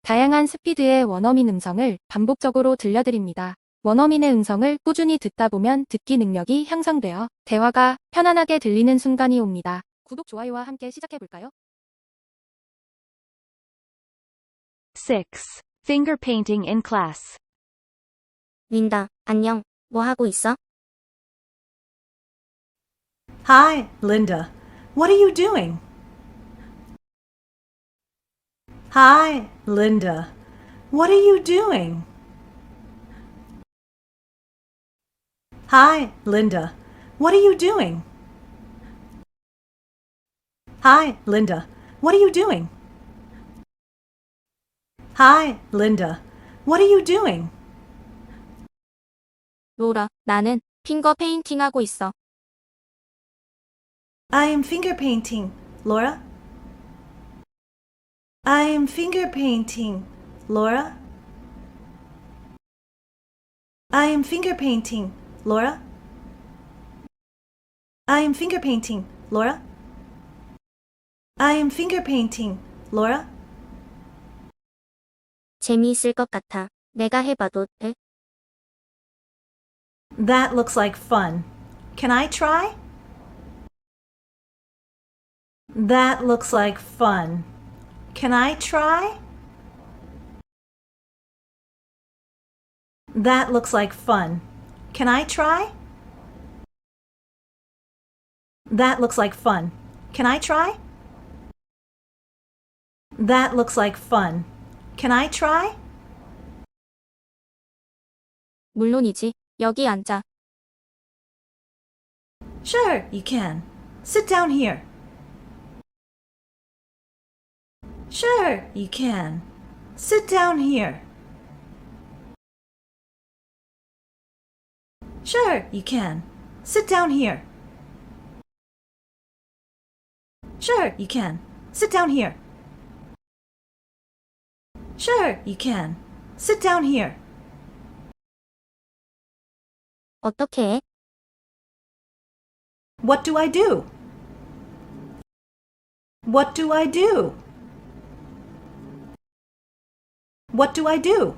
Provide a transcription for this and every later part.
다양한 스피드의 원어민 음성을 반복적으로 들려드립니다. 원어민의 음성을 꾸준히 듣다 보면 듣기 능력이 향상되어 대화가 편안하게 들리는 순간이 옵니다. 구독, 좋아요와 함께 시작해볼까요? 6. Finger painting in class. 린다, 안녕. 뭐 하고 있어? Hi, Linda. What are you doing? Hi, Linda. What are you doing? Hi, Linda. What are you doing? Hi, Linda. What are you doing? Hi, Linda. What are you doing? 로라, 나는 핑거 페인팅 하고 있어. I am finger painting, Laura. I am finger painting, Laura. I am finger painting, Laura. I am finger painting, Laura. I am finger painting, Laura. 재미있을 것 같아. 내가 해봐도 돼? That looks like fun. Can I try? That looks like fun. Can I try? That looks like fun. Can I try? That looks like fun. Can I try? That looks like fun. Can I try? 물론이지. 여기 앉아. Sure, you can. Sit down here. Sure, you can. Sit down here. Sure, you can. Sit down here. Sure, you can. Sit down here. Sure, you can. Sit down here. 어떻게 해? What do I do? What do I do? What do I do?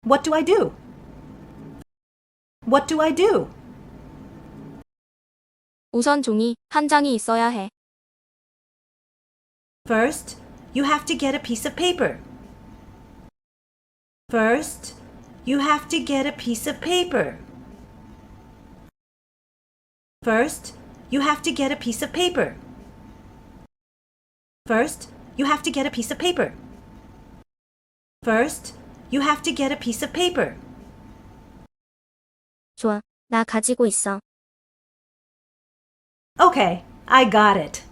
What do I do? What do I do? 우선 종이 한 장이 있어야 해. First, you have to get a piece of paper. First, you have to get a piece of paper. First, you have to get a piece of paper. First, you have to get a piece of paper. First, you have to get a piece of paper. 좋아. 나 가지고 있어. Okay, I got it.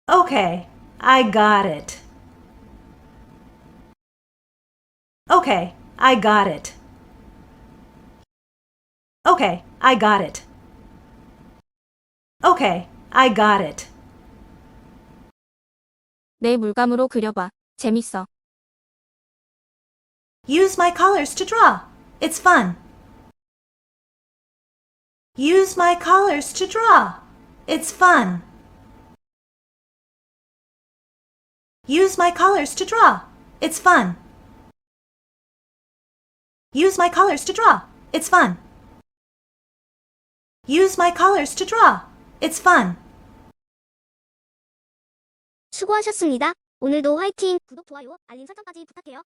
Okay, I got it. Okay, I got it. Okay, I got it. Okay, I got it. 내 물감으로 그려봐. 재밌어. Use my colors to draw. It's fun. Use my colors to draw. It's fun. Use my colors to draw. It's fun. Use my colors to draw. It's fun. Use my colors to draw. It's fun. 수고하셨습니다. 오늘도 화이팅! 구독, 좋아요, 알림 설정까지 부탁해요.